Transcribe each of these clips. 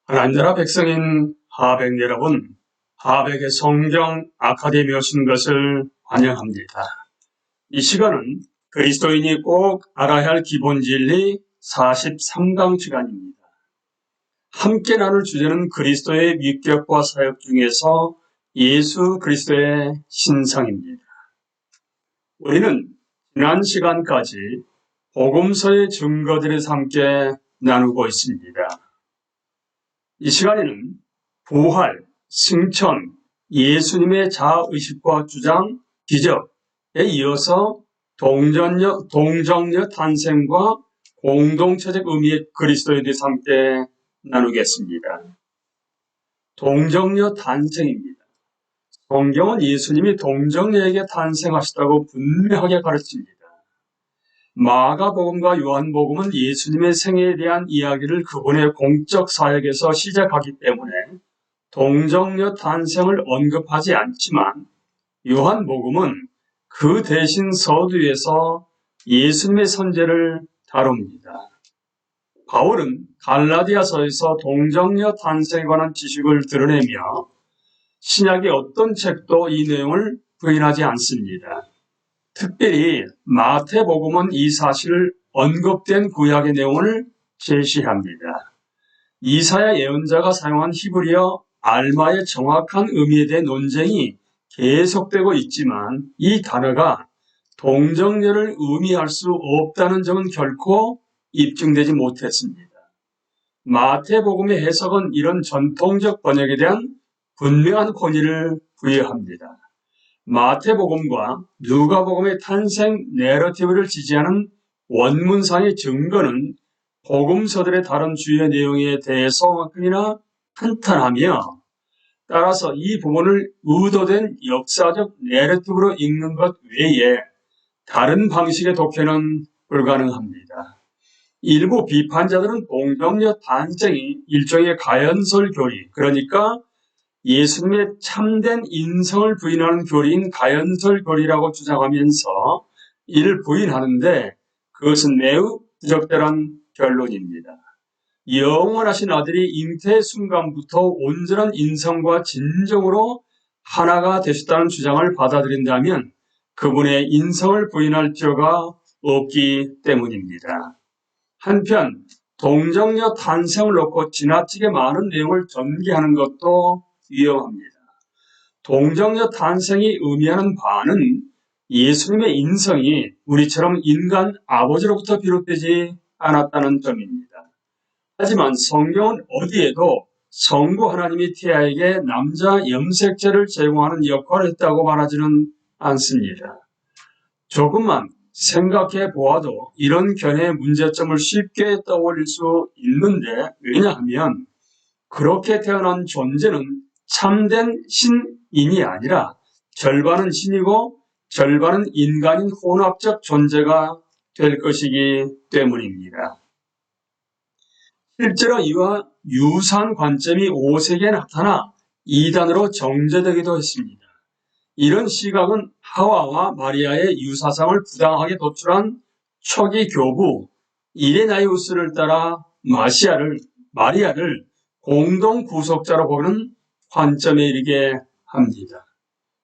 하나님 나라 백성인 하백 여러분, 하백의 성경 아카데미 오신 것을 환영합니다. 이 시간은 그리스도인이 꼭 알아야 할 기본 진리 43강 시간입니다. 함께 나눌 주제는 그리스도의 위격과 사역 중에서 예수 그리스도의 신상입니다. 우리는 지난 시간까지 복음서의 증거들에서 함께 나누고 있습니다. 이 시간에는 부활, 승천, 예수님의 자아의식과 주장, 기적에 이어서 동정녀 탄생과 공동체적 의미의 그리스도에 대해서 함께 나누겠습니다. 동정녀 탄생입니다. 성경은 예수님이 동정녀에게 탄생하셨다고 분명하게 가르칩니다. 마가복음과 요한복음은 예수님의 생애에 대한 이야기를 그분의 공적 사역에서 시작하기 때문에 동정녀 탄생을 언급하지 않지만 요한복음은 그 대신 서두에서 예수님의 선제를 다룹니다. 바울은 갈라디아서에서 동정녀 탄생에 관한 지식을 드러내며 신약의 어떤 책도 이 내용을 부인하지 않습니다. 특별히 마태복음은 이 사실을 언급된 구약의 내용을 제시합니다. 이사야 예언자가 사용한 히브리어 알마의 정확한 의미에 대한 논쟁이 계속되고 있지만 이 단어가 동정녀를 의미할 수 없다는 점은 결코 입증되지 못했습니다. 마태복음의 해석은 이런 전통적 번역에 대한 분명한 권위를 부여합니다. 마태복음과 누가복음의 탄생 내러티브를 지지하는 원문상의 증거는 복음서들의 다른 주요 내용에 대해서만큼이나 탄탄하며 따라서 이 부분을 의도된 역사적 내러티브로 읽는 것 외에 다른 방식의 독해는 불가능합니다. 일부 비판자들은 동정녀 탄생이 일종의 가연설 교리, 그러니까 예수님의 참된 인성을 부인하는 교리인 가연설 교리라고 주장하면서 이를 부인하는데 그것은 매우 부적절한 결론입니다. 영원하신 아들이 잉태의 순간부터 온전한 인성과 진정으로 하나가 되셨다는 주장을 받아들인다면 그분의 인성을 부인할 필요가 없기 때문입니다. 한편 동정녀 탄생을 놓고 지나치게 많은 내용을 전개하는 것도 위험합니다. 동정녀 탄생이 의미하는 바는 예수님의 인성이 우리처럼 인간 아버지로부터 비롯되지 않았다는 점입니다. 하지만 성경은 어디에도 성부 하나님이 태아에게 남자 염색체를 제공하는 역할을 했다고 말하지는 않습니다. 조금만 생각해 보아도 이런 견해의 문제점을 쉽게 떠올릴 수 있는데, 왜냐하면 그렇게 태어난 존재는 참된 신인이 아니라 절반은 신이고 절반은 인간인 혼합적 존재가 될 것이기 때문입니다. 실제로 이와 유사한 관점이 5세기에 나타나 이단으로 정제되기도 했습니다. 이런 시각은 하와와 마리아의 유사상을 부당하게 도출한 초기 교부 이레나이우스를 따라 마리아를 공동 구속자로 보는 관점에 이르게 합니다.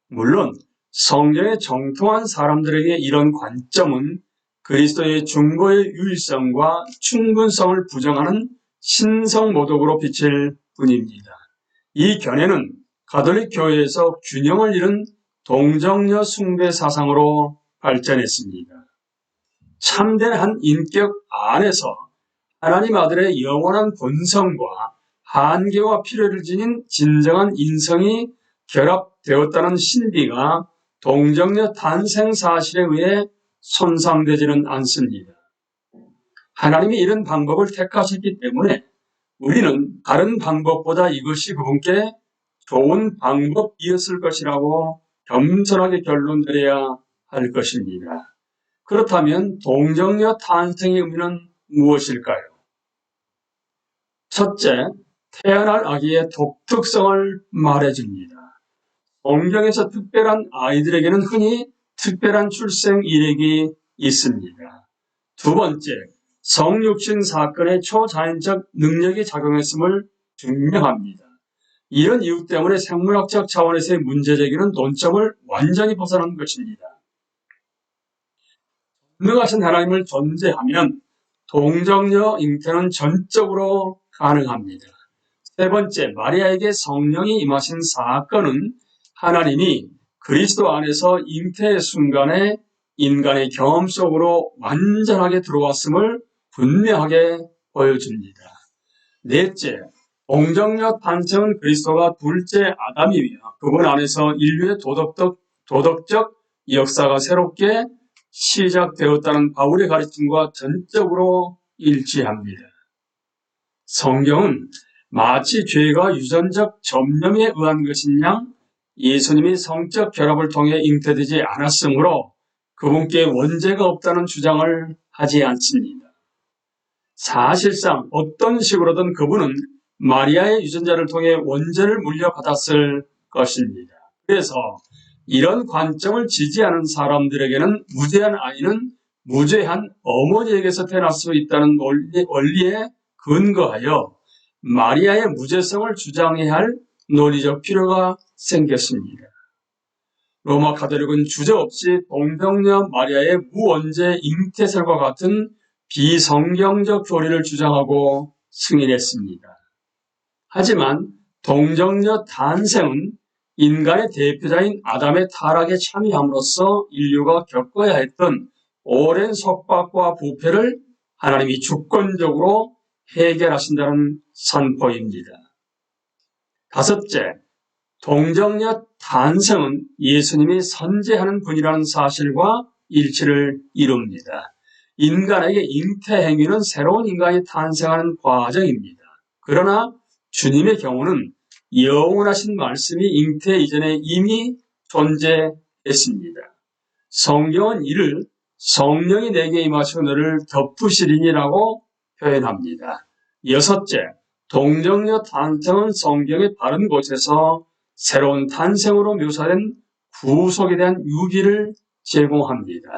물론 성경에 정통한 사람들에게 이런 관점은 그리스도의 중보의 유일성과 충분성을 부정하는 신성모독으로 비칠 뿐입니다. 이 견해는 가톨릭 교회에서 균형을 잃은 동정녀 숭배 사상으로 발전했습니다. 참된 한 인격 안에서 하나님 아들의 영원한 본성과 한계와 필요를 지닌 진정한 인성이 결합되었다는 신비가 동정녀 탄생 사실에 의해 손상되지는 않습니다. 하나님이 이런 방법을 택하셨기 때문에 우리는 다른 방법보다 이것이 그분께 좋은 방법이었을 것이라고 겸손하게 결론 내려야 할 것입니다. 그렇다면 동정녀 탄생의 의미는 무엇일까요? 첫째, 태어날 아기의 독특성을 말해줍니다. 성경에서 특별한 아이들에게는 흔히 특별한 출생 이력이 있습니다. 두 번째, 성육신 사건에 초자연적 능력이 작용했음을 증명합니다. 이런 이유 때문에 생물학적 차원에서의 문제 제기는 논점을 완전히 벗어난 것입니다. 전능하신 하나님을 존재하면 동정녀 잉태는 전적으로 가능합니다. 세 번째, 마리아에게 성령이 임하신 사건은 하나님이 그리스도 안에서 잉태의 순간에 인간의 경험 속으로 완전하게 들어왔음을 분명하게 보여줍니다. 넷째, 동정녀 탄생은 그리스도가 둘째 아담이며 그분 안에서 인류의 도덕적 역사가 새롭게 시작되었다는 바울의 가르침과 전적으로 일치합니다. 성경은 마치 죄가 유전적 접념에 의한 것인 양 예수님이 성적 결합을 통해 잉태되지 않았으므로 그분께 원죄가 없다는 주장을 하지 않습니다. 사실상 어떤 식으로든 그분은 마리아의 유전자를 통해 원죄를 물려받았을 것입니다. 그래서 이런 관점을 지지하는 사람들에게는 무죄한 아이는 무죄한 어머니에게서 태어날 수 있다는 원리에 근거하여 마리아의 무죄성을 주장해야 할 논리적 필요가 생겼습니다. 로마 가톨릭은 주저없이 동정녀 마리아의 무원죄 잉태설과 같은 비성경적 교리를 주장하고 승인했습니다. 하지만 동정녀 탄생은 인간의 대표자인 아담의 타락에 참여함으로써 인류가 겪어야 했던 오랜 속박과 부패를 하나님이 주권적으로 해결하신다는 선포입니다. 다섯째, 동정녀 탄생은 예수님이 선재하는 분이라는 사실과 일치를 이룹니다. 인간에게 잉태 행위는 새로운 인간이 탄생하는 과정입니다. 그러나 주님의 경우는 영원하신 말씀이 잉태 이전에 이미 존재했습니다. 성경은 이를 성령이 내게 임하시고 너를 덮으시리니라고 표현합니다. 여섯째, 동정녀 탄생은 성경의 다른 곳에서 새로운 탄생으로 묘사된 구속에 대한 유기를 제공합니다.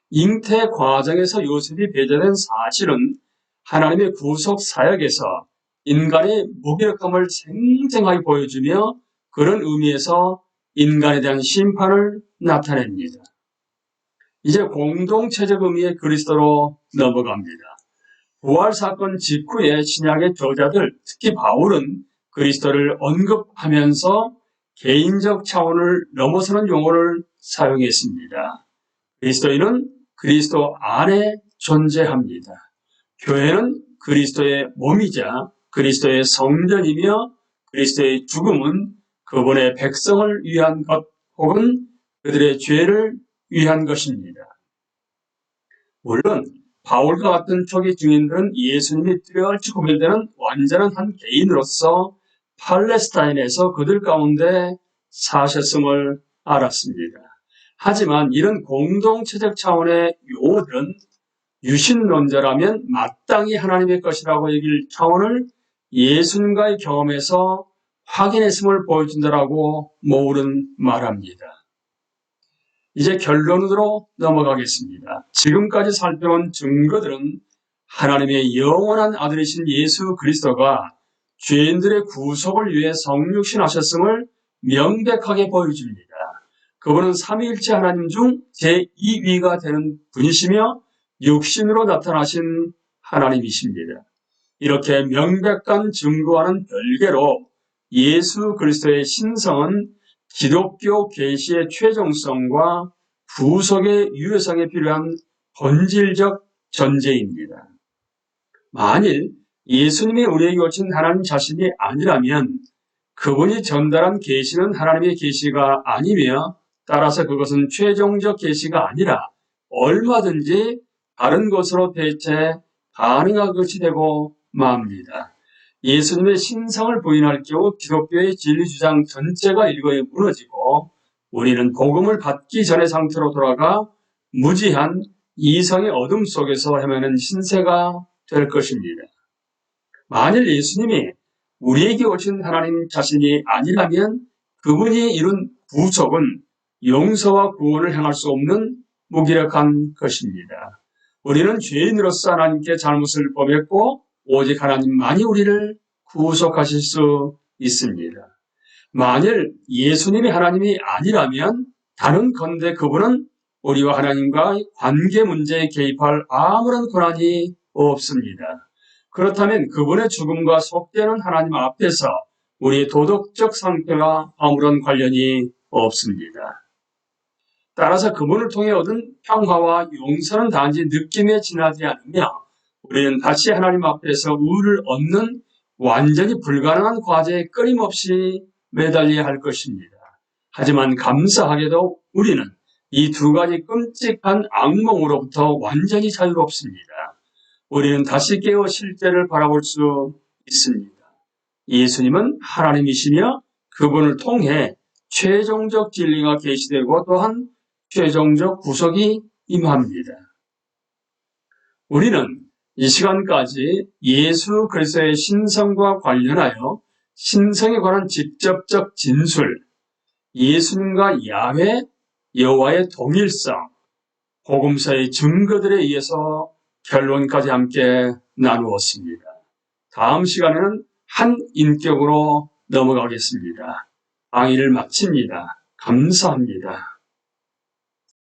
잉태 과정에서 요셉이 배제된 사실은 하나님의 구속 사역에서 인간의 무기력함을 생생하게 보여주며 그런 의미에서 인간에 대한 심판을 나타냅니다. 이제 공동체적 의미의 그리스도로 넘어갑니다. 부활사건 직후에 신약의 저자들, 특히 바울은 그리스도를 언급하면서 개인적 차원을 넘어서는 용어를 사용했습니다. 그리스도인은 그리스도 안에 존재합니다. 교회는 그리스도의 몸이자 그리스도의 성전이며 그리스도의 죽음은 그분의 백성을 위한 것 혹은 그들의 죄를 위한 것입니다. 물론 바울과 같은 초기 증인들은 예수님이 뚜렷이 구별되는 완전한 한 개인으로서 팔레스타인에서 그들 가운데 사셨음을 알았습니다. 하지만 이런 공동체적 차원의 용어들은 유신론자라면 마땅히 하나님의 것이라고 여길 차원을 예수님과의 경험에서 확인했음을 보여준다라고 모울은 말합니다. 이제 결론으로 넘어가겠습니다. 지금까지 살펴본 증거들은 하나님의 영원한 아들이신 예수 그리스도가 죄인들의 구속을 위해 성육신하셨음을 명백하게 보여줍니다. 그분은 삼위일체 하나님 중 제2위가 되는 분이시며 육신으로 나타나신 하나님이십니다. 이렇게 명백한 증거와는 별개로 예수 그리스도의 신성은 기독교 계시의 최종성과 구속의 유효성에 필요한 본질적 전제입니다. 만일 예수님이 우리에게 오신 하나님 자신이 아니라면 그분이 전달한 계시는 하나님의 계시가 아니며 따라서 그것은 최종적 계시가 아니라 얼마든지 다른 것으로 대체 가능한 것이 되고 맙니다. 예수님의 신성을 부인할 경우 기독교의 진리 주장 전체가 일거에 무너지고 우리는 복음을 받기 전의 상태로 돌아가 무지한 이성의 어둠 속에서 헤매는 신세가 될 것입니다. 만일 예수님이 우리에게 오신 하나님 자신이 아니라면 그분이 이룬 구속은 용서와 구원을 행할 수 없는 무기력한 것입니다. 우리는 죄인으로서 하나님께 잘못을 범했고 오직 하나님만이 우리를 후속하실 수 있습니다. 만일 예수님이 하나님이 아니라면 단언컨대 그분은 우리와 하나님과의 관계 문제에 개입할 아무런 권한이 없습니다. 그렇다면 그분의 죽음과 속되는 하나님 앞에서 우리의 도덕적 상태와 아무런 관련이 없습니다. 따라서 그분을 통해 얻은 평화와 용서는 단지 느낌에 지나지 않으며 우리는 다시 하나님 앞에서 의를 얻는 완전히 불가능한 과제에 끊임없이 매달려야 할 것입니다. 하지만 감사하게도 우리는 이 두 가지 끔찍한 악몽으로부터 완전히 자유롭습니다. 우리는 다시 깨어 실제를 바라볼 수 있습니다. 예수님은 하나님이시며 그분을 통해 최종적 진리가 계시되고 또한 최종적 구속이 임합니다. 우리는 이 시간까지 예수 그리스도의 신성과 관련하여 신성에 관한 직접적 진술, 예수님과 야훼, 여호와의 동일성, 복음서의 증거들에 의해서 결론까지 함께 나누었습니다. 다음 시간에는 한 인격으로 넘어가겠습니다. 강의를 마칩니다. 감사합니다.